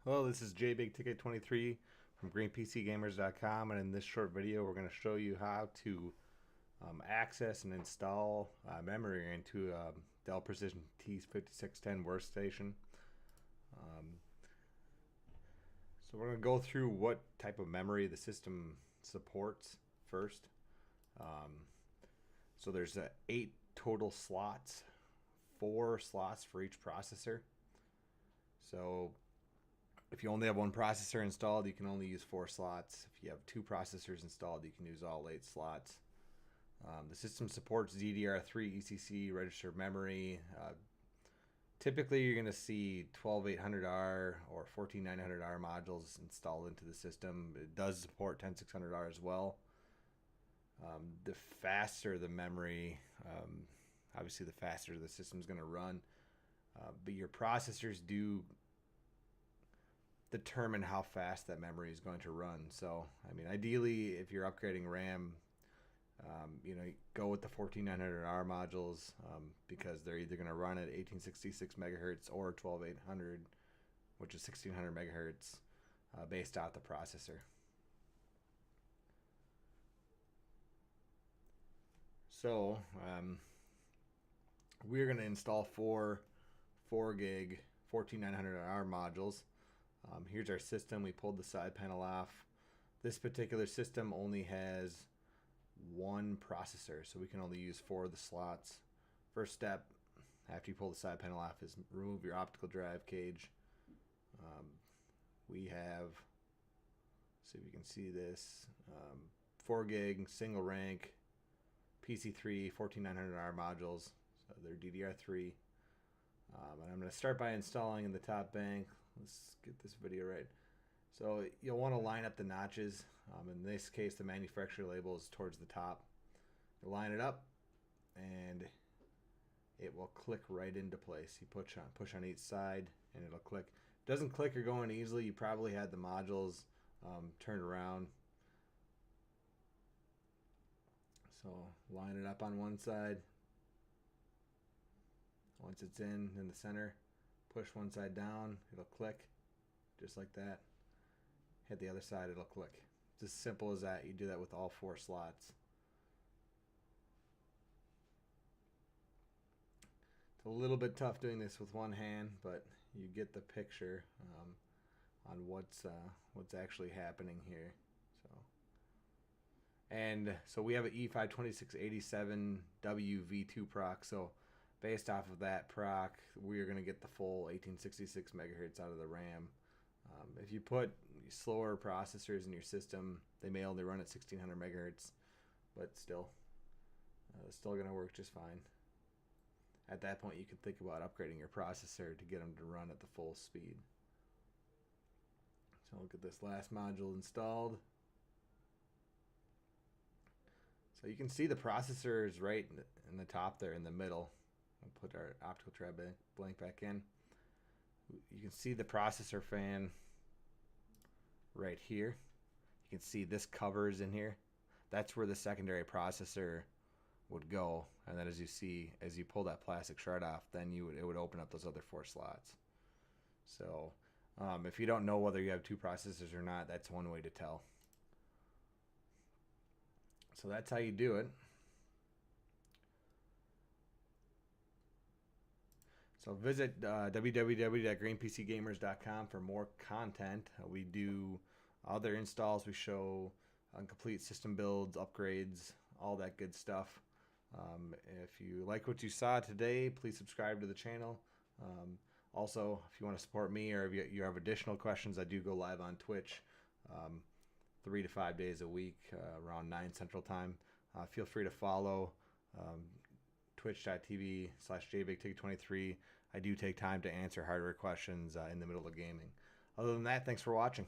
Hello, this is JBigTicket23 from GreenPCGamers.com, and in this short video we're going to show you how to access and install memory into a Dell Precision T5610 Workstation. So we're going to go through what type of memory the system supports first. So there's 8 total slots, 4 slots for each processor. So if you only have one processor installed, you can only use 4 slots. If you have 2 processors installed, you can use all 8 slots. The system supports DDR3 ECC registered memory. Typically, you're going to see 12800R or 14900R modules installed into the system. It does support 10600R as well. The faster the memory, obviously the faster the system's going to run. But your processors do determine how fast that memory is going to run. So, I mean, ideally, if you're upgrading RAM, go with the 14900R modules because they're either going to run at 1866 megahertz or 12800, which is 1600 megahertz, based off the processor. So, we're going to install 4 gig 14900R modules. Here's our system. We pulled the side panel off. This particular system only has 1 processor, so we can only use 4 of the slots. First step after you pull the side panel off is remove your optical drive cage. We have, see if you can see this, 4 gig single rank PC3 14900R modules. So they're DDR3. And I'm going to start by installing in the top bank. Let's get this video right. So you'll want to line up the notches. In this case, the manufacturer label is towards the top. You line it up, and it will click right into place. You push on each side, and it'll click. If it doesn't click or go in easily, you probably had the modules turned around. So line it up on one side. Once it's in the center, push one side down, it'll click just like that. Hit the other side, it'll click. It's as simple as that. You do that with all 4 slots. It's a little bit tough doing this with one hand, but you get the picture on what's actually happening here. So we have an E52687W V2 proc. So based off of that proc, we're going to get the full 1866 megahertz out of the RAM. If you put slower processors in your system, they may only run at 1600 megahertz, but still, it's still going to work just fine. At that point, you can think about upgrading your processor to get them to run at the full speed. So look at this last module installed. So you can see the processor is right in the top there in the middle. We'll put our optical drive blank back in. You can see the processor fan right here. You can see this covers in here. That's where the secondary processor would go. And then as you see, as you pull that plastic shard off, then it would open up those other 4 slots. So if you don't know whether you have 2 processors or not, that's one way to tell. So that's how you do it. So visit www.greenpcgamers.com for more content. We do other installs. We show complete system builds, upgrades, all that good stuff. If you like what you saw today, please subscribe to the channel. Also, if you want to support me or if you have additional questions, I do go live on Twitch 3 to 5 days a week around 9 Central Time. Feel free to follow twitch.tv/jbigticket23. I do take time to answer hardware questions in the middle of gaming. Other than that, thanks for watching.